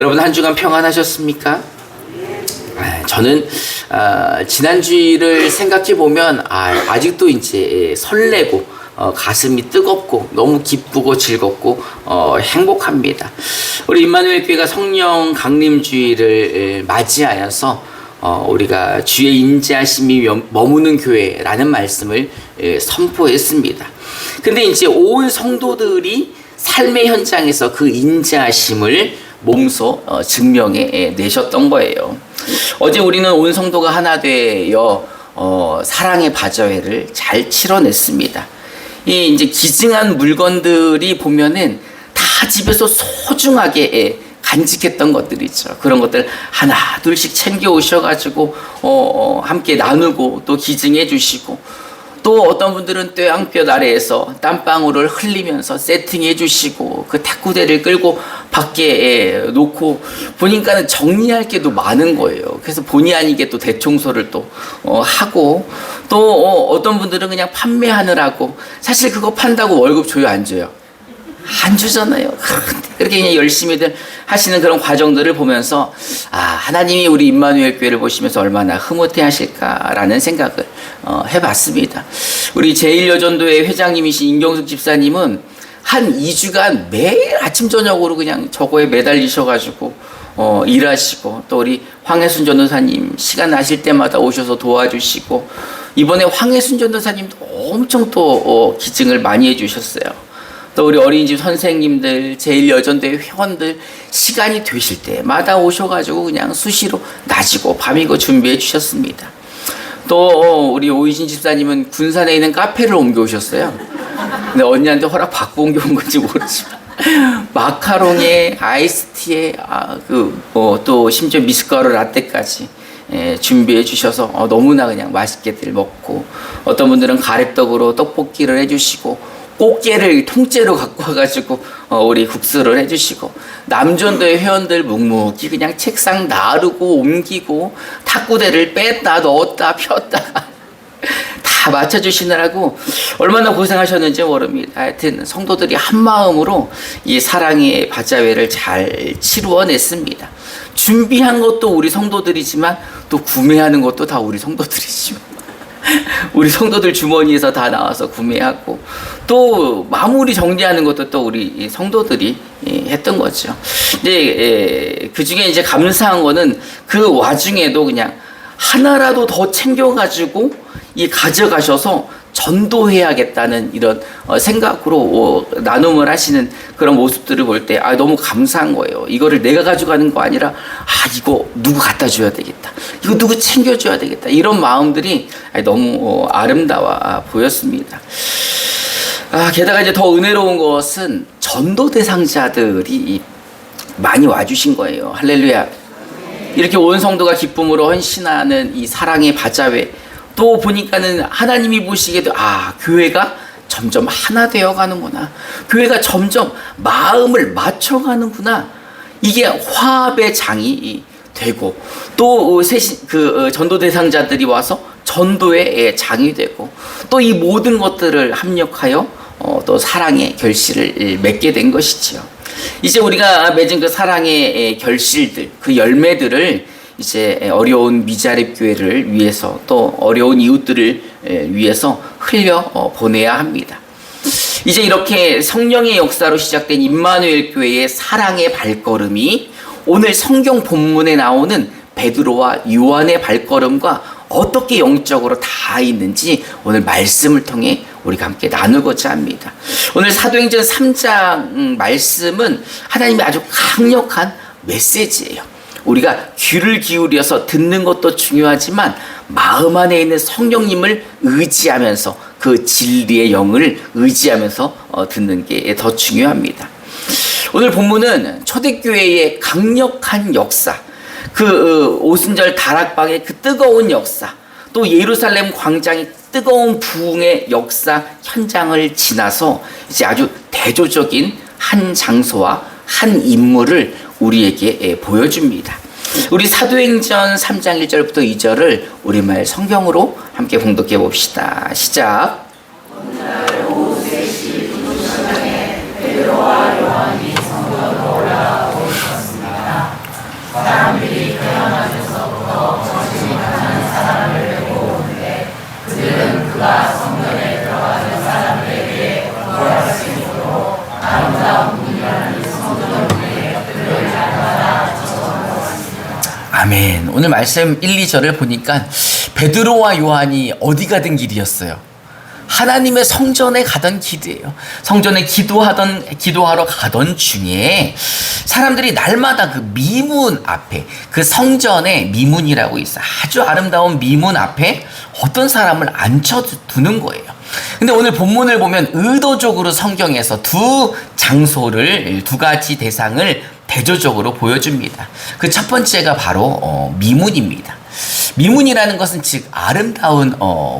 여러분 한 주간 평안하셨습니까? 저는 지난주를 생각해 보면 아직도 이제 설레고 가슴이 뜨겁고 너무 기쁘고 즐겁고 행복합니다. 우리 임마누엘 교회가 성령 강림주일을 맞이하여서 우리가 주의 인자하심이 머무는 교회라는 말씀을 선포했습니다. 근데 이제 온 성도들이 삶의 현장에서 그 인자하심을 몸소 증명해 내셨던 거예요. 어제 우리는 온 성도가 하나 되어 사랑의 바자회를 잘 치러냈습니다. 이 이제 기증한 물건들이 보면은 다 집에서 소중하게 간직했던 것들이죠. 그런 것들 하나 둘씩 챙겨 오셔가지고 함께 나누고 또 기증해 주시고, 또 어떤 분들은 뙤양볕 아래에서 땀방울을 흘리면서 세팅해 주시고 그 탁구대를 끌고 밖에 놓고 보니까는 정리할 게 또 많은 거예요. 그래서 본의 아니게 또 대청소를 또 하고, 또 어떤 분들은 그냥 판매하느라고, 사실 그거 판다고 월급 줘요, 안 줘요? 안 주잖아요. 그렇게 그냥 열심히들 하시는 그런 과정들을 보면서 하나님이 우리 임마누엘 교회를 보시면서 얼마나 흐뭇해 하실까라는 생각을 해봤습니다. 우리 제1여전도회 회장님이신 임경숙 집사님은 한 2주간 매일 아침 저녁으로 그냥 저거에 매달리셔가지고 일하시고, 또 우리 황혜순 전도사님 시간 나실 때마다 오셔서 도와주시고, 이번에 황혜순 전도사님도 엄청 또 기증을 많이 해주셨어요. 또 우리 어린이집 선생님들, 제1여전도회 회원들 시간이 되실 때마다 오셔가지고 그냥 수시로 낮이고 밤이고 준비해 주셨습니다. 또 우리 오이신 집사님은 군산에 있는 카페를 옮겨오셨어요. 근데 언니한테 허락 받고 옮겨온 건지 모르지만 마카롱에 아이스티에 또 심지어 미숫가루 라떼까지 준비해 주셔서 너무나 그냥 맛있게들 먹고, 어떤 분들은 가래떡으로 떡볶이를 해주시고, 꽃게를 통째로 갖고 와가지고 우리 국수를 해주시고, 남전도의 회원들 묵묵히 그냥 책상 나르고 옮기고 탁구대를 뺐다 넣었다 폈다 다 맞춰주시느라고 얼마나 고생하셨는지 모릅니다. 하여튼 성도들이 한마음으로 이 사랑의 바자회를 잘 치루어냈습니다. 준비한 것도 우리 성도들이지만 또 구매하는 것도 다 우리 성도들이지만 우리 성도들 주머니에서 다 나와서 구매하고, 또 마무리 정리하는 것도 또 우리 성도들이 했던 거죠. 근데 그 중에 이제 감사한 거는 그 와중에도 그냥 하나라도 더 챙겨가지고 가져가셔서 전도해야겠다는 이런 생각으로 나눔을 하시는 그런 모습들을 볼 때 너무 감사한 거예요. 이거를 내가 가져가는 거 아니라 이거 누구 갖다 줘야 되겠다, 이거 누구 챙겨줘야 되겠다, 이런 마음들이 너무 아름다워 보였습니다. 게다가 이제 더 은혜로운 것은 전도 대상자들이 많이 와주신 거예요. 할렐루야. 이렇게 온 성도가 기쁨으로 헌신하는 이 사랑의 바자회, 또 보니까는 하나님이 보시기에도 교회가 점점 하나 되어 가는구나, 교회가 점점 마음을 맞춰가는구나, 이게 화합의 장이 되고, 또 전도 대상자들이 와서 전도의 장이 되고, 또 이 모든 것들을 합력하여 또 사랑의 결실을 맺게 된 것이지요. 이제 우리가 맺은 그 사랑의 결실들, 그 열매들을 이제 어려운 미자립 교회를 위해서, 또 어려운 이웃들을 위해서 흘려 보내야 합니다. 이제 이렇게 성령의 역사로 시작된 임마누엘 교회의 사랑의 발걸음이 오늘 성경 본문에 나오는 베드로와 요한의 발걸음과 어떻게 영적으로 닿아 있는지 오늘 말씀을 통해 우리가 함께 나누고자 합니다. 오늘 사도행전 3장 말씀은 하나님의 아주 강력한 메시지예요. 우리가 귀를 기울여서 듣는 것도 중요하지만 마음 안에 있는 성령님을 의지하면서, 그 진리의 영을 의지하면서 듣는 게 더 중요합니다. 오늘 본문은 초대교회의 강력한 역사, 그 오순절 다락방의 그 뜨거운 역사, 또 예루살렘 광장의 뜨거운 부흥의 역사 현장을 지나서 이제 아주 대조적인 한 장소와 한 인물을 우리에게 보여줍니다. 우리 사도행전 3장 1절부터 2절을 우리말 성경으로 함께 봉독해 봅시다. 시작. 오늘 오후 3시 기도시간에 베드로와 요한이 성전으로 올라가고 있었습니다. 아멘. 오늘 말씀 1, 2절을 보니까 베드로와 요한이 어디 가던 길이었어요? 하나님의 성전에 가던 길이에요. 성전에 기도하러 가던 중에 사람들이 날마다 그 미문 앞에, 그 성전에 미문이라고 있어, 아주 아름다운 미문 앞에 어떤 사람을 앉혀두는 거예요. 근데 오늘 본문을 보면 의도적으로 성경에서 두 가지 대상을 대조적으로 보여줍니다. 그 첫 번째가 바로 미문입니다. 미문이라는 것은 즉 아름다운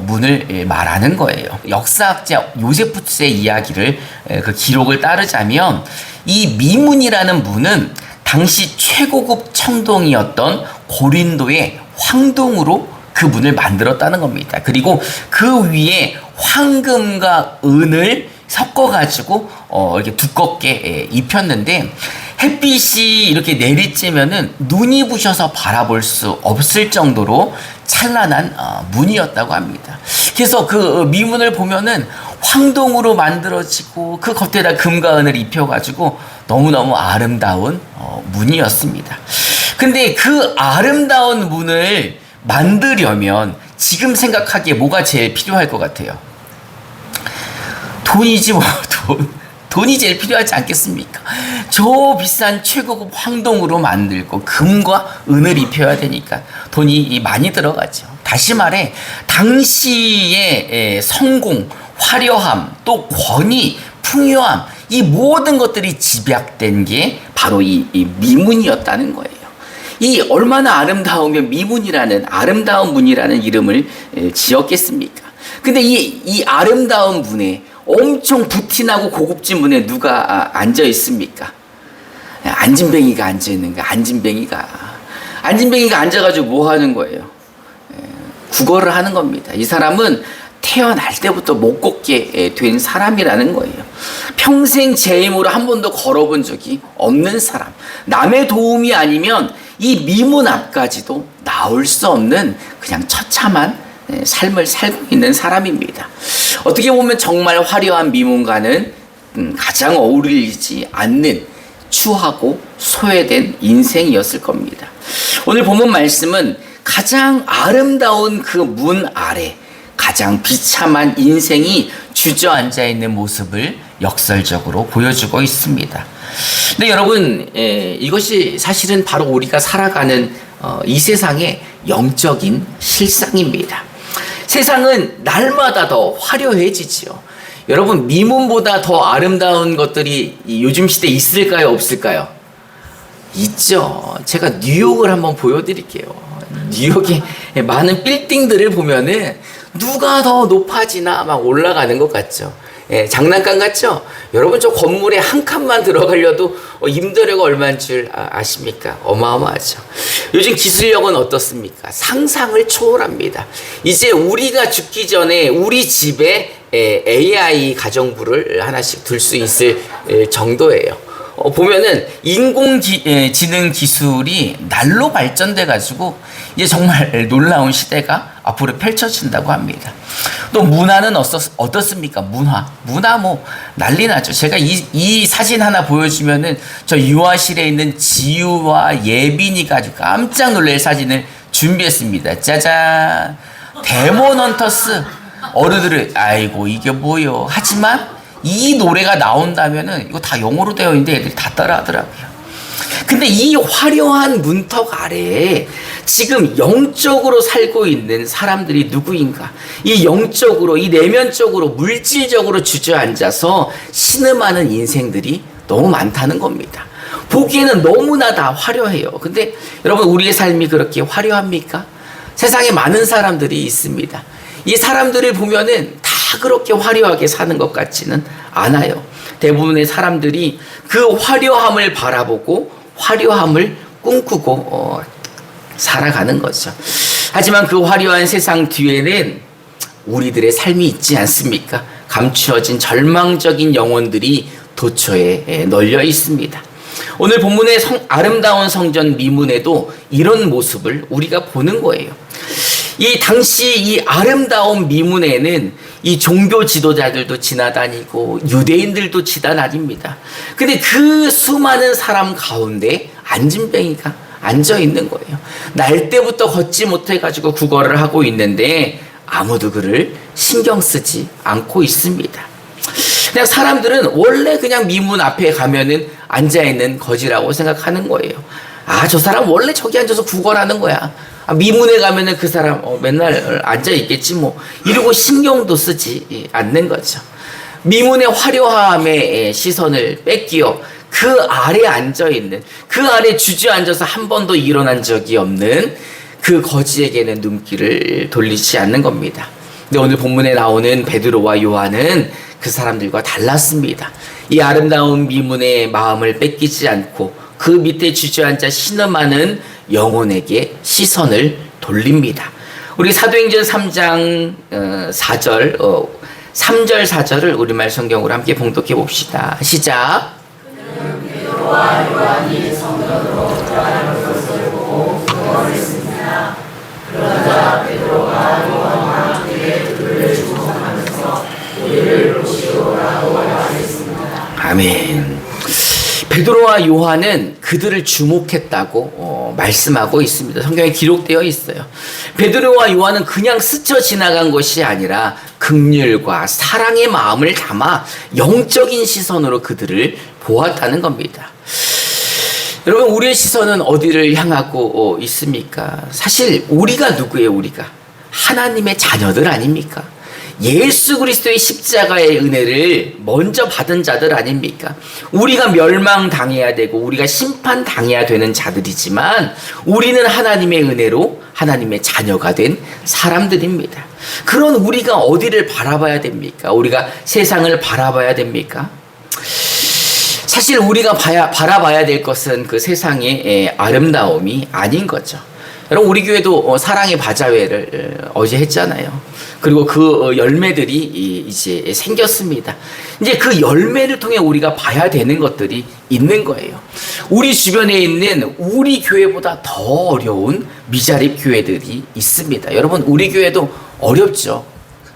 문을 말하는 거예요. 역사학자 요세푸스의 이야기를, 그 기록을 따르자면 이 미문이라는 문은 당시 최고급 청동이었던 고린도의 황동으로 그 문을 만들었다는 겁니다. 그리고 그 위에 황금과 은을 섞어가지고 이렇게 두껍게 입혔는데, 햇빛이 이렇게 내리쬐면은 눈이 부셔서 바라볼 수 없을 정도로 찬란한 문이었다고 합니다. 그래서 그 미문을 보면은 황동으로 만들어지고 그 겉에다 금과 은을 입혀가지고 너무너무 아름다운 문이었습니다. 근데 그 아름다운 문을 만들려면 지금 생각하기에 뭐가 제일 필요할 것 같아요? 돈이지 뭐. 돈이 제일 필요하지 않겠습니까? 저 비싼 최고급 황동으로 만들고 금과 은을 입혀야 되니까 돈이 많이 들어가죠. 다시 말해 당시의 성공, 화려함, 또 권위, 풍요함, 이 모든 것들이 집약된 게 바로 이 미문이었다는 거예요. 이 얼마나 아름다우면 미문이라는, 아름다운 문이라는 이름을 지었겠습니까? 근데 이 아름다운 문에, 엄청 부티나고 고급진 문에 누가 앉아 있습니까? 안진뱅이가 앉아 있는 거야. 안진뱅이가 앉아가지고 뭐 하는 거예요? 구걸을 하는 겁니다. 이 사람은 태어날 때부터 못 걷게 된 사람이라는 거예요. 평생 제 힘으로 한 번도 걸어본 적이 없는 사람. 남의 도움이 아니면 이 미문 앞까지도 나올 수 없는 그냥 처참한 삶을 살고 있는 사람입니다. 어떻게 보면 정말 화려한 미문과는 가장 어울리지 않는 추하고 소외된 인생이었을 겁니다. 오늘 본문 말씀은 가장 아름다운 그 문 아래 가장 비참한 인생이 주저앉아 있는 모습을 역설적으로 보여주고 있습니다. 근데 여러분, 이것이 사실은 바로 우리가 살아가는 이 세상의 영적인 실상입니다. 세상은 날마다 더 화려해지지요. 여러분, 미문보다 더 아름다운 것들이 요즘 시대에 있을까요, 없을까요? 있죠. 제가 뉴욕을 한번 보여드릴게요. 뉴욕의 많은 빌딩들을 보면은 누가 더 높아지나 막 올라가는 것 같죠. 장난감 같죠? 여러분, 저 건물에 한 칸만 들어가려도 임대료가 얼마인 줄 아십니까? 어마어마하죠. 요즘 기술력은 어떻습니까? 상상을 초월합니다. 이제 우리가 죽기 전에 우리 집에 AI 가정부를 하나씩 둘 수 있을 정도예요. 보면은 인공지능 기술이 날로 발전돼 가지고 이제 정말 놀라운 시대가 앞으로 펼쳐진다고 합니다. 또 문화는 어떻습니까? 문화 뭐 난리 나죠. 제가 이 사진 하나 보여주면은 저 유아실에 있는 지유와 예빈이가 아주 깜짝 놀랄 사진을 준비했습니다. 짜잔, 데몬 헌터스. 어른들은 아이고 이게 뭐요? 하지만 이 노래가 나온다면은 이거 다 영어로 되어 있는데 애들이 다 따라하더라고요. 근데 이 화려한 문턱 아래에 지금 영적으로 살고 있는 사람들이 누구인가? 이 영적으로, 이 내면적으로, 물질적으로 주저앉아서 신음하는 인생들이 너무 많다는 겁니다. 보기에는 너무나 다 화려해요. 근데 여러분, 우리의 삶이 그렇게 화려합니까? 세상에 많은 사람들이 있습니다. 이 사람들을 보면은 다 그렇게 화려하게 사는 것 같지는 않아요. 대부분의 사람들이 그 화려함을 바라보고 화려함을 꿈꾸고 살아가는 거죠. 하지만 그 화려한 세상 뒤에는 우리들의 삶이 있지 않습니까? 감추어진 절망적인 영혼들이 도처에 널려 있습니다. 오늘 본문의 아름다운 성전 미문에도 이런 모습을 우리가 보는 거예요. 이 당시 이 아름다운 미문에는 이 종교 지도자들도 지나다니고 유대인들도 지나다닙니다. 근데 그 수많은 사람 가운데 안진뱅이가 앉아 있는 거예요. 날 때부터 걷지 못해가지고 구걸을 하고 있는데 아무도 그를 신경 쓰지 않고 있습니다. 그냥 사람들은 원래 그냥 미문 앞에 가면은 앉아있는 거지라고 생각하는 거예요. 아, 저 사람 원래 저기 앉아서 구걸하는 거야. 아, 미문에 가면은 그 사람 맨날 앉아있겠지 뭐. 이러고 신경도 쓰지 않는 거죠. 미문의 화려함에 시선을 뺏기어 그 아래 앉아있는, 그 아래 주저앉아서 한 번도 일어난 적이 없는 그 거지에게는 눈길을 돌리지 않는 겁니다. 근데 오늘 본문에 나오는 베드로와 요한은 그 사람들과 달랐습니다. 이 아름다운 미문의 마음을 뺏기지 않고 그 밑에 주저앉아 신음하는 영혼에게 시선을 돌립니다. 우리 사도행전 3장 4절 3절 4절을 우리말 성경으로 함께 봉독해 봅시다. 시작. 베드로와 요한이 성전으로 들어가는 것을 보고 두려워했습니다. 그러자 베드로가 요한과 함께 그를 주목하면서 우리를 보시오라고 말했습니다. 아멘. 베드로와 요한은 그들을 주목했다고 말씀하고 있습니다. 성경에 기록되어 있어요. 베드로와 요한은 그냥 스쳐 지나간 것이 아니라 긍휼과 사랑의 마음을 담아 영적인 시선으로 그들을 보았다는 겁니다. 여러분, 우리의 시선은 어디를 향하고 있습니까? 사실 우리가 누구예요? 우리가 하나님의 자녀들 아닙니까? 예수 그리스도의 십자가의 은혜를 먼저 받은 자들 아닙니까? 우리가 멸망당해야 되고 우리가 심판당해야 되는 자들이지만 우리는 하나님의 은혜로 하나님의 자녀가 된 사람들입니다. 그런 우리가 어디를 바라봐야 됩니까? 우리가 세상을 바라봐야 됩니까? 사실 우리가 바라봐야 될 것은 그 세상의 아름다움이 아닌 거죠. 여러분, 우리 교회도 사랑의 바자회를 어제 했잖아요. 그리고 그 열매들이 이제 생겼습니다. 이제 그 열매를 통해 우리가 봐야 되는 것들이 있는 거예요. 우리 주변에 있는 우리 교회보다 더 어려운 미자립 교회들이 있습니다. 여러분, 우리 교회도 어렵죠.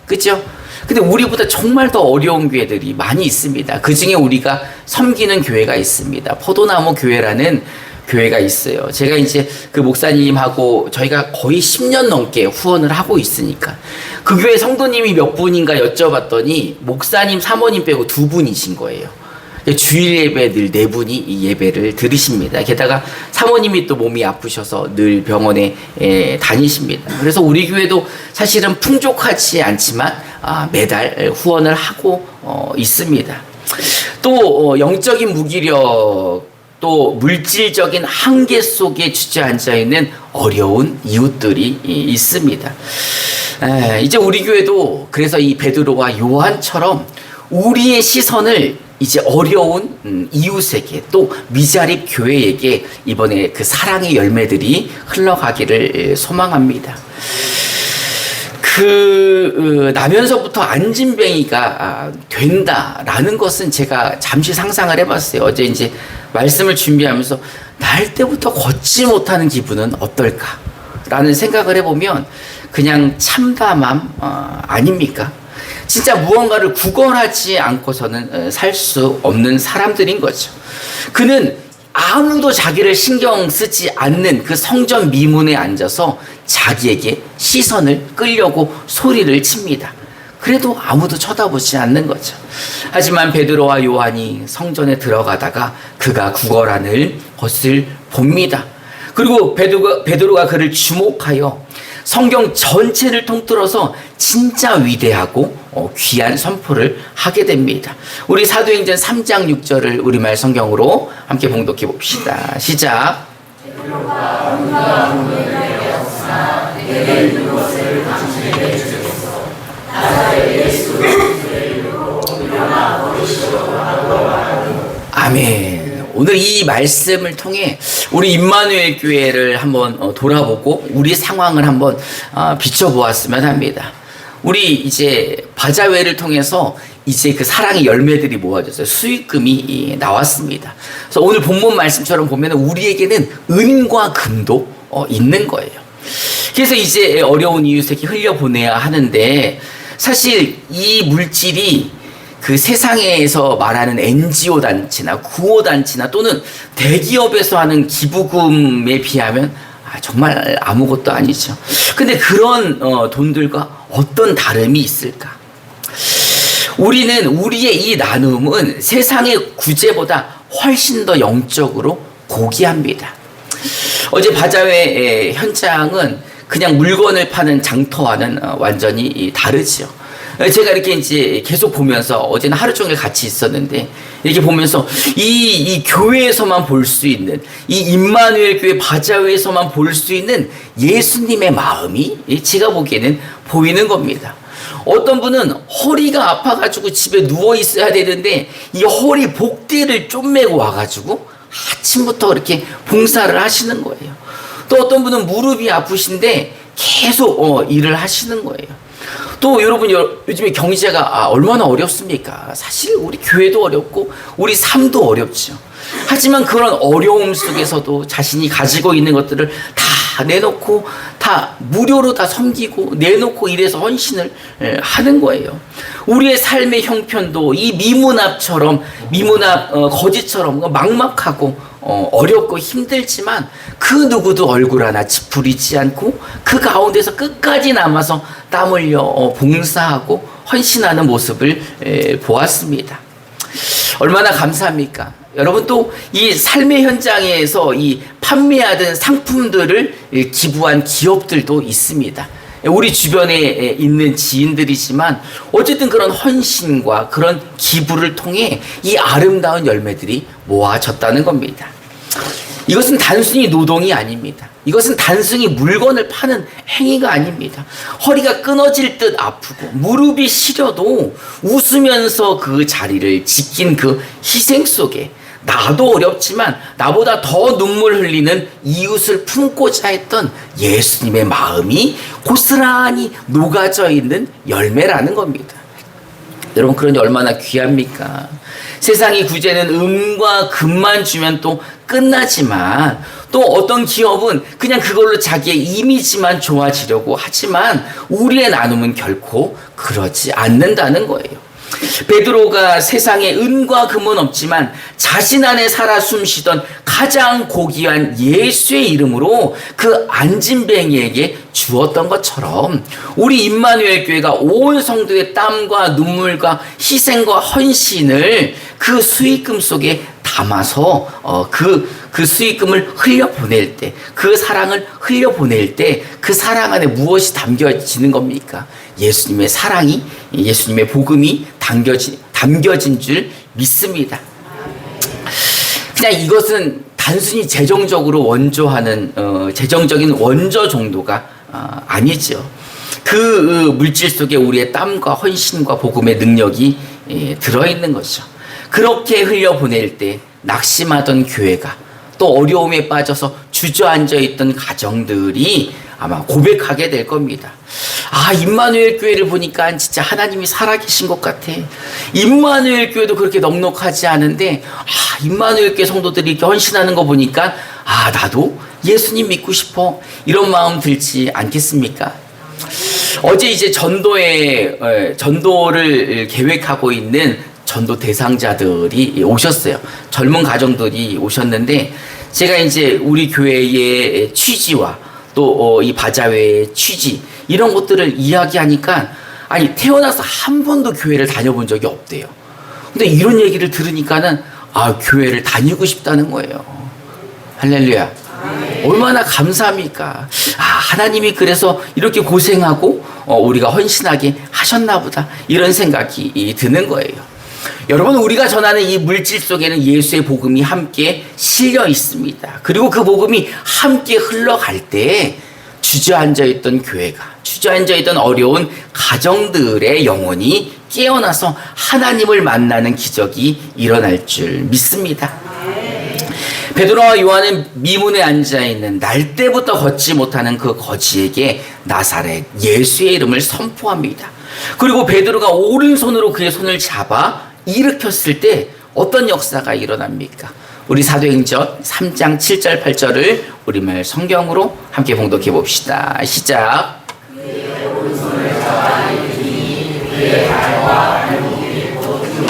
그죠? 근데 우리보다 정말 더 어려운 교회들이 많이 있습니다. 그 중에 우리가 섬기는 교회가 있습니다. 포도나무 교회라는 교회가 있어요. 제가 이제 그 목사님하고 저희가 거의 10년 넘게 후원을 하고 있으니까 그 교회 성도님이 몇 분인가 여쭤봤더니 목사님, 사모님 빼고 2분이신 거예요. 주일 예배 늘 4분이 이 예배를 들으십니다. 게다가 사모님이 또 몸이 아프셔서 늘 병원에 다니십니다. 그래서 우리 교회도 사실은 풍족하지 않지만 매달 후원을 하고 있습니다. 또 영적인 무기력, 또 물질적인 한계 속에 주저앉아 있는 어려운 이웃들이 있습니다. 이제 우리 교회도 그래서 이 베드로와 요한처럼 우리의 시선을 이제 어려운 이웃에게 또 미자립 교회에게 이번에 그 사랑의 열매들이 흘러가기를 소망합니다. 나면서부터 안진뱅이가 된다라는 것은 제가 잠시 상상을 해봤어요. 어제 이제 말씀을 준비하면서 날 때부터 걷지 못하는 기분은 어떨까? 라는 생각을 해보면 그냥 참담함 아닙니까? 진짜 무언가를 구걸하지 않고서는 살 수 없는 사람들인 거죠. 그는 아무도 자기를 신경 쓰지 않는 그 성전 미문에 앉아서 자기에게 시선을 끌려고 소리를 칩니다. 그래도 아무도 쳐다보지 않는 거죠. 하지만 베드로와 요한이 성전에 들어가다가 그가 구걸하는 것을 봅니다. 그리고 베드로가 그를 주목하여 성경 전체를 통틀어서 진짜 위대하고 귀한 선포를 하게 됩니다. 우리 사도행전 3장 6절을 우리말 성경으로 함께 봉독해 봅시다. 시작. 아멘. 오늘 이 말씀을 통해 우리 임마누엘 교회를 한번 돌아보고 우리 상황을 한번 비춰보았으면 합니다. 우리 이제 바자회를 통해서 이제 그 사랑의 열매들이 모아져서 수익금이 나왔습니다. 그래서 오늘 본문 말씀처럼 보면 우리에게는 은과 금도 있는 거예요. 그래서 이제 어려운 이웃에게 흘려보내야 하는데 사실 이 물질이 그 세상에서 말하는 NGO 단체나 구호 단체나 또는 대기업에서 하는 기부금에 비하면 정말 아무것도 아니죠. 근데 그런 돈들과 어떤 다름이 있을까? 우리는 우리의 이 나눔은 세상의 구제보다 훨씬 더 영적으로 고귀합니다. 어제 바자회 현장은 그냥 물건을 파는 장터와는 완전히 다르죠. 제가 이렇게 이제 계속 보면서 어제는 하루 종일 같이 있었는데 이렇게 보면서 이 교회에서만 볼 수 있는 이 임마누엘 교회 바자회에서만 볼 수 있는 예수님의 마음이 제가 보기에는 보이는 겁니다. 어떤 분은 허리가 아파가지고 집에 누워 있어야 되는데 이 허리 복대를 쪼매고 와가지고 아침부터 이렇게 봉사를 하시는 거예요. 또 어떤 분은 무릎이 아프신데 계속 일을 하시는 거예요. 또 여러분 요즘에 경제가 얼마나 어렵습니까? 사실 우리 교회도 어렵고 우리 삶도 어렵죠. 하지만 그런 어려움 속에서도 자신이 가지고 있는 것들을 다 내놓고 다 무료로 다 섬기고 내놓고 이래서 헌신을 하는 거예요. 우리의 삶의 형편도 이 미문앞처럼 거짓처럼 막막하고 어렵고 힘들지만 그 누구도 얼굴 하나 찌푸리지 않고 그 가운데서 끝까지 남아서 땀 흘려 봉사하고 헌신하는 모습을 보았습니다. 얼마나 감사합니까? 여러분 또 이 삶의 현장에서 이 판매하던 상품들을 기부한 기업들도 있습니다. 우리 주변에 있는 지인들이지만 어쨌든 그런 헌신과 그런 기부를 통해 이 아름다운 열매들이 모아졌다는 겁니다. 이것은 단순히 노동이 아닙니다. 이것은 단순히 물건을 파는 행위가 아닙니다. 허리가 끊어질 듯 아프고 무릎이 시려도 웃으면서 그 자리를 지킨 그 희생 속에 나도 어렵지만 나보다 더 눈물 흘리는 이웃을 품고자 했던 예수님의 마음이 고스란히 녹아져 있는 열매라는 겁니다. 여러분 그러니 얼마나 귀합니까? 세상의 구제는 음과 금만 주면 또 끝나지만 또 어떤 기업은 그냥 그걸로 자기의 이미지만 좋아지려고 하지만 우리의 나눔은 결코 그러지 않는다는 거예요. 베드로가 세상에 은과 금은 없지만 자신 안에 살아 숨쉬던 가장 고귀한 예수의 이름으로 그 안진뱅이에게 주었던 것처럼 우리 임마누엘 교회가 온 성도의 땀과 눈물과 희생과 헌신을 그 수익금 속에 담아서 그 수익금을 흘려보낼 때, 그 사랑을 흘려보낼 때 그 사랑 안에 무엇이 담겨지는 겁니까? 예수님의 사랑이, 예수님의 복음이 담겨진 줄 믿습니다. 그냥 이것은 단순히 재정적으로 원조하는 재정적인 원조 정도가 아니죠. 그 물질 속에 우리의 땀과 헌신과 복음의 능력이 들어있는 거죠. 그렇게 흘려보낼 때 낙심하던 교회가 또 어려움에 빠져서 주저앉아 있던 가정들이 아마 고백하게 될 겁니다. 임마누엘 교회를 보니까 진짜 하나님이 살아계신 것 같아. 임마누엘 교회도 그렇게 넉넉하지 않은데 임마누엘 교회 성도들이 이렇게 헌신하는 거 보니까 나도 예수님 믿고 싶어. 이런 마음 들지 않겠습니까? 어제 이제 전도를 계획하고 있는 전도 대상자들이 오셨어요. 젊은 가정들이 오셨는데 제가 이제 우리 교회의 취지와 또 이 바자회의 취지 이런 것들을 이야기하니까 태어나서 한 번도 교회를 다녀본 적이 없대요. 근데 이런 얘기를 들으니까는 교회를 다니고 싶다는 거예요. 할렐루야. 얼마나 감사합니까? 하나님이 그래서 이렇게 고생하고 우리가 헌신하게 하셨나 보다 이런 생각이 드는 거예요. 여러분 우리가 전하는 이 물질 속에는 예수의 복음이 함께 실려 있습니다. 그리고 그 복음이 함께 흘러갈 때 주저앉아 있던 교회가 주저앉아 있던 어려운 가정들의 영혼이 깨어나서 하나님을 만나는 기적이 일어날 줄 믿습니다. 베드로와 요한은 미문에 앉아있는 날 때부터 걷지 못하는 그 거지에게 나사렛 예수의 이름을 선포합니다. 그리고 베드로가 오른손으로 그의 손을 잡아 일으켰을 때 어떤 역사가 일어납니까? 우리 사도행전 3장 7절 8절을 우리말 성경으로 함께 봉독해 봅시다. 시작. 그의 오른손을 잡아 일으키니 그의 발과 발목이 곧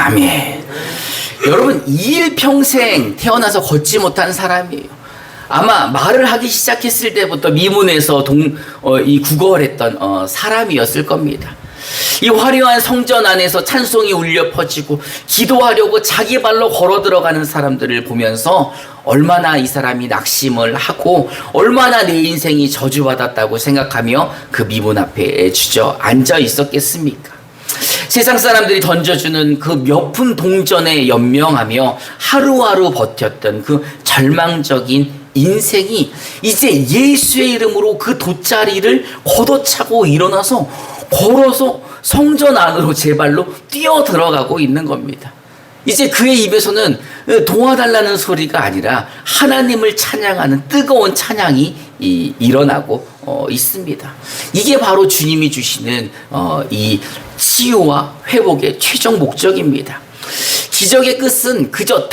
아멘. 여러분, 일평생 태어나서 걷지 못한 사람이에요. 아마 말을 하기 시작했을 때부터 미문에서 이 국어를 했던 사람이었을 겁니다. 이 화려한 성전 안에서 찬송이 울려 퍼지고 기도하려고 자기 발로 걸어 들어가는 사람들을 보면서 얼마나 이 사람이 낙심을 하고 얼마나 내 인생이 저주받았다고 생각하며 그 미문 앞에 주저앉아 있었겠습니까? 세상 사람들이 던져주는 그 몇 푼 동전에 연명하며 하루하루 버텼던 그 절망적인 인생이 이제 예수의 이름으로 그 돗자리를 걷어차고 일어나서 걸어서 성전 안으로 제 발로 뛰어 들어가고 있는 겁니다. 이제 그의 입에서는 도와달라는 소리가 아니라 하나님을 찬양하는 뜨거운 찬양이 일어나고 있습니다. 이게 바로 주님이 주시는 이 치유와 회복의 최종 목적입니다. 기적의 끝은 그저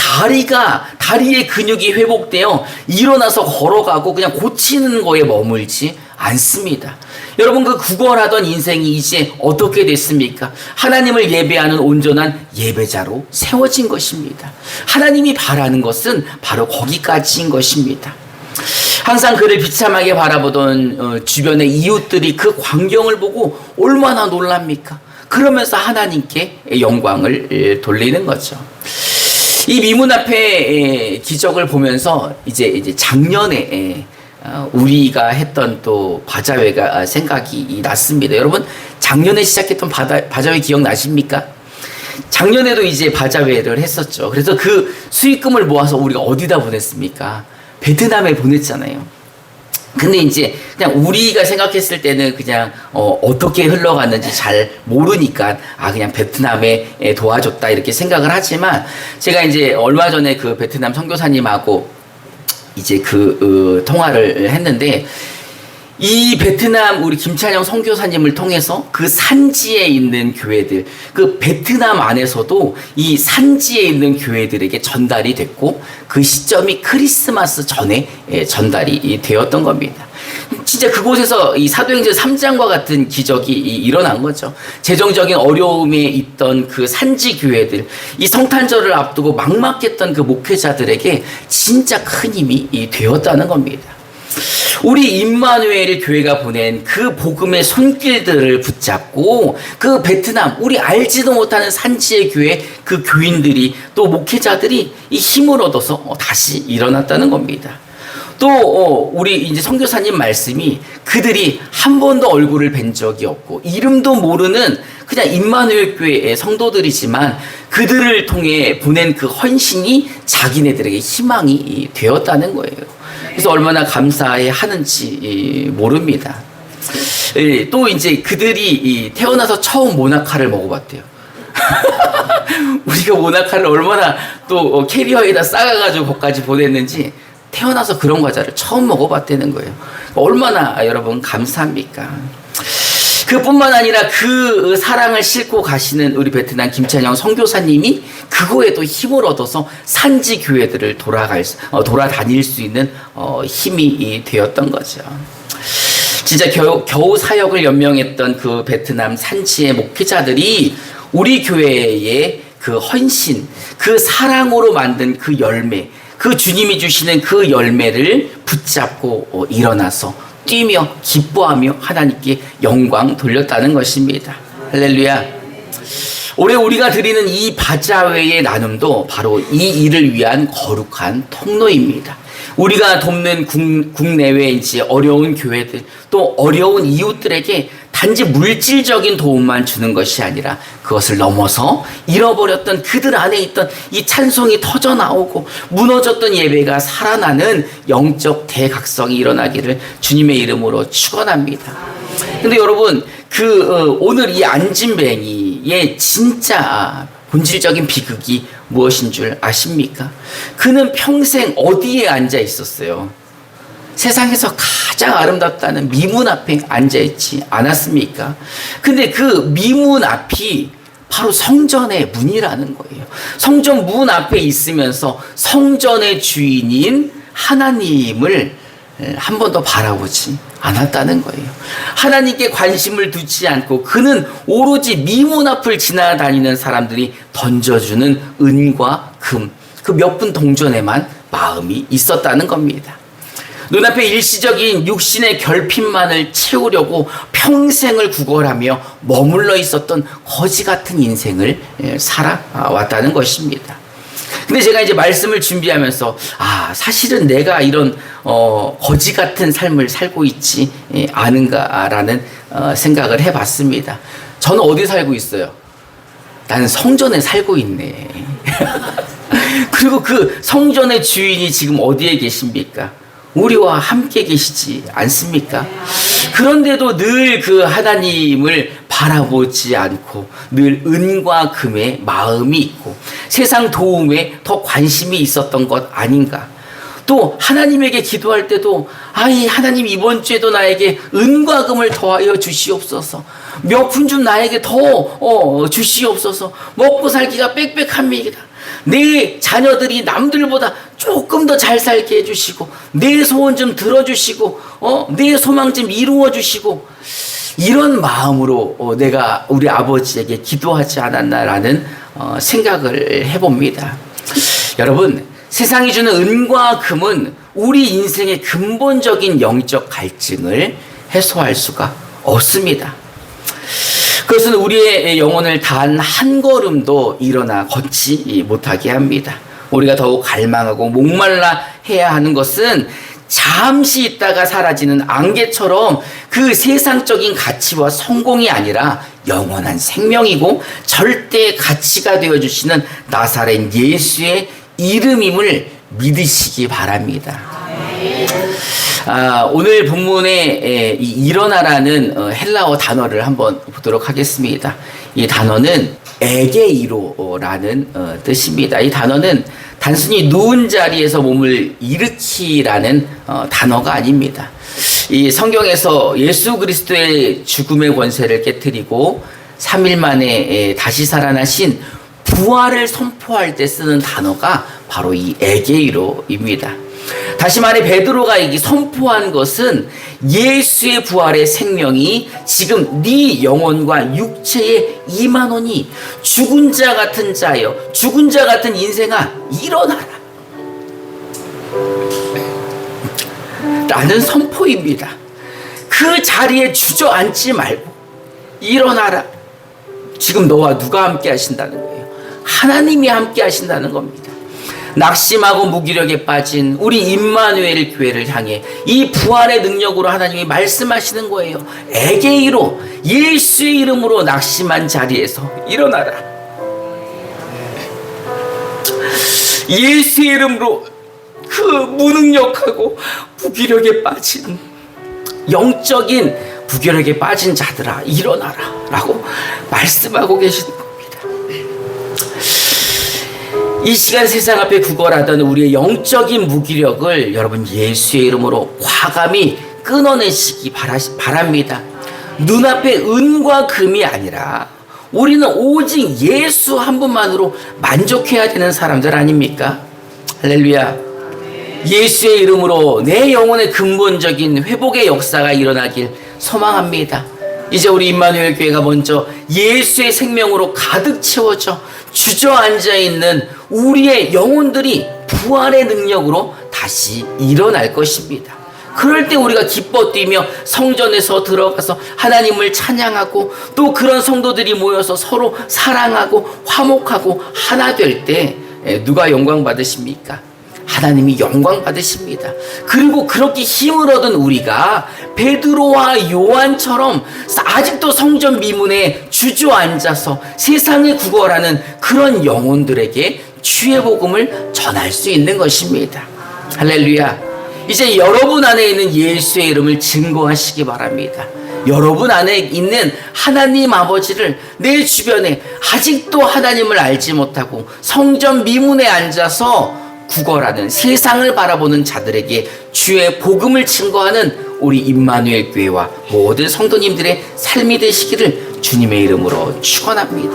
다리의 근육이 회복되어 일어나서 걸어가고 그냥 고치는 거에 머물지 않습니다. 여러분, 그 구걸하던 인생이 이제 어떻게 됐습니까? 하나님을 예배하는 온전한 예배자로 세워진 것입니다. 하나님이 바라는 것은 바로 거기까지인 것입니다. 항상 그를 비참하게 바라보던 주변의 이웃들이 그 광경을 보고 얼마나 놀랍니까? 그러면서 하나님께 영광을 돌리는 거죠. 이 미문 앞에 기적을 보면서 이제 작년에 우리가 했던 또 바자회가 생각이 났습니다. 여러분, 작년에 시작했던 바자회 기억나십니까? 작년에도 이제 바자회를 했었죠. 그래서 그 수익금을 모아서 우리가 어디다 보냈습니까? 베트남에 보냈잖아요. 근데 이제 그냥 우리가 생각했을 때는 그냥 어떻게 흘러갔는지 잘 모르니까 그냥 베트남에 도와줬다 이렇게 생각을 하지만, 제가 이제 얼마 전에 그 베트남 선교사님하고 이제 통화를 했는데, 이 베트남 우리 김찬영 선교사님을 통해서 그 산지에 있는 교회들, 그 베트남 안에서도 이 산지에 있는 교회들에게 전달이 됐고, 그 시점이 크리스마스 전에 전달이 되었던 겁니다. 진짜 그곳에서 이 사도행전 3장과 같은 기적이 일어난 거죠. 재정적인 어려움에 있던 그 산지 교회들, 이 성탄절을 앞두고 막막했던 그 목회자들에게 진짜 큰 힘이 되었다는 겁니다. 우리 임마누엘 교회가 보낸 그 복음의 손길들을 붙잡고 그 베트남, 우리 알지도 못하는 산지의 교회 그 교인들이 또 목회자들이 이 힘을 얻어서 다시 일어났다는 겁니다. 또 우리 이제 선교사님 말씀이 그들이 한 번도 얼굴을 뵌 적이 없고 이름도 모르는 그냥 임마누엘 교회의 성도들이지만 그들을 통해 보낸 그 헌신이 자기네들에게 희망이 되었다는 거예요. 그래서 얼마나 감사해 하는지 모릅니다. 또 이제 그들이 태어나서 처음 모나카를 먹어봤대요. 우리가 모나카를 얼마나 또 캐리어에다 싸가가지고 거기까지 보냈는지 태어나서 그런 과자를 처음 먹어봤다는 거예요. 얼마나 여러분 감사합니까? 그뿐만 아니라 그 사랑을 싣고 가시는 우리 베트남 김찬영 선교사님이 그거에도 힘을 얻어서 산지 교회들을 돌아다닐 수 있는 힘이 되었던 거죠. 진짜 겨우 사역을 연명했던 그 베트남 산지의 목회자들이 우리 교회의 그 헌신, 그 사랑으로 만든 그 열매, 그 주님이 주시는 그 열매를 붙잡고 일어나서 뛰며 기뻐하며 하나님께 영광 돌렸다는 것입니다. 할렐루야. 올해 우리가 드리는 이 바자회의 나눔도 바로 이 일을 위한 거룩한 통로입니다. 우리가 돕는 국내외 이제 어려운 교회들, 또 어려운 이웃들에게 단지 물질적인 도움만 주는 것이 아니라 그것을 넘어서 잃어버렸던 그들 안에 있던 이 찬송이 터져 나오고 무너졌던 예배가 살아나는 영적 대각성이 일어나기를 주님의 이름으로 축원합니다. 근데 여러분, 오늘 이 안진뱅이의 진짜 본질적인 비극이 무엇인 줄 아십니까? 그는 평생 어디에 앉아 있었어요? 세상에서 가장 아름답다는 미문 앞에 앉아있지 않았습니까? 근데 그 미문 앞이 바로 성전의 문이라는 거예요. 성전 문 앞에 있으면서 성전의 주인인 하나님을 한 번도 바라보지 않았다는 거예요. 하나님께 관심을 두지 않고 그는 오로지 미문 앞을 지나다니는 사람들이 던져주는 은과 금, 그 몇 분 동전에만 마음이 있었다는 겁니다. 눈앞에 일시적인 육신의 결핍만을 채우려고 평생을 구걸하며 머물러 있었던 거지 같은 인생을 살아왔다는 것입니다. 근데 제가 이제 말씀을 준비하면서 사실은 내가 이런 거지 같은 삶을 살고 있지 않은가라는 생각을 해봤습니다. 저는 어디 살고 있어요? 나는 성전에 살고 있네. 그리고 그 성전의 주인이 지금 어디에 계십니까? 우리와 함께 계시지 않습니까? 그런데도 늘 그 하나님을 바라보지 않고 늘 은과 금에 마음이 있고 세상 도움에 더 관심이 있었던 것 아닌가? 또 하나님에게 기도할 때도 하나님 이번 주에도 나에게 은과 금을 더하여 주시옵소서. 몇 푼 좀 나에게 더 주시옵소서. 먹고 살기가 빽빽합니다. 내 자녀들이 남들보다 조금 더 잘 살게 해주시고 내 소원 좀 들어주시고 내 소망 좀 이루어주시고 이런 마음으로 내가 우리 아버지에게 기도하지 않았나라는 생각을 해봅니다. 여러분, 세상이 주는 은과 금은 우리 인생의 근본적인 영적 갈증을 해소할 수가 없습니다. 그것은 우리의 영혼을 단 한 걸음도 일어나 걷지 못하게 합니다. 우리가 더욱 갈망하고 목말라 해야 하는 것은 잠시 있다가 사라지는 안개처럼 그 세상적인 가치와 성공이 아니라 영원한 생명이고 절대 가치가 되어주시는 나사렛 예수의 이름임을 믿으시기 바랍니다. 오늘 본문에 이 일어나라는 헬라어 단어를 한번 보도록 하겠습니다. 이 단어는 에게이로라는 뜻입니다. 이 단어는 단순히 누운 자리에서 몸을 일으키라는 단어가 아닙니다. 이 성경에서 예수 그리스도의 죽음의 권세를 깨뜨리고 3일 만에 다시 살아나신 부활을 선포할 때 쓰는 단어가 바로 이 에게이로입니다. 다시 말해 베드로가 이 선포한 것은 예수의 부활의 생명이 지금 네 영혼과 육체에 임하노니 죽은 자 같은 자여, 죽은 자 같은 인생아 일어나라 라는 선포입니다. 그 자리에 주저앉지 말고 일어나라. 지금 너와 누가 함께 하신다는 거예요? 하나님이 함께 하신다는 겁니다. 낙심하고 무기력에 빠진 우리 임마누엘 교회를 향해 이 부활의 능력으로 하나님이 말씀하시는 거예요. 에게이로, 예수의 이름으로 낙심한 자리에서 일어나라. 예수의 이름으로 그 무능력하고 무기력에 빠진 영적인 무기력에 빠진 자들아 일어나라 라고 말씀하고 계시는 겁니다. 이 시간 세상 앞에 구걸하던 우리의 영적인 무기력을 여러분 예수의 이름으로 과감히 끊어내시기 바랍니다. 눈앞에 은과 금이 아니라 우리는 오직 예수 한 분만으로 만족해야 되는 사람들 아닙니까? 할렐루야. 예수의 이름으로 내 영혼의 근본적인 회복의 역사가 일어나길 소망합니다. 이제 우리 임마누엘 교회가 먼저 예수의 생명으로 가득 채워져 주저앉아 있는 우리의 영혼들이 부활의 능력으로 다시 일어날 것입니다. 그럴 때 우리가 기뻐 뛰며 성전에서 들어가서 하나님을 찬양하고 또 그런 성도들이 모여서 서로 사랑하고 화목하고 하나 될 때 누가 영광 받으십니까? 하나님이 영광 받으십니다. 그리고 그렇게 힘을 얻은 우리가 베드로와 요한처럼 아직도 성전 미문에 주저앉아서 세상에 구걸하는 그런 영혼들에게 주의 복음을 전할 수 있는 것입니다. 할렐루야. 이제 여러분 안에 있는 예수의 이름을 증거하시기 바랍니다. 여러분 안에 있는 하나님 아버지를 내 주변에 아직도 하나님을 알지 못하고 성전 미문에 앉아서 구걸하는 세상을 바라보는 자들에게 주의 복음을 증거하는 우리 임마누엘 교회와 모든 성도님들의 삶이 되시기를 주님의 이름으로 축원합니다.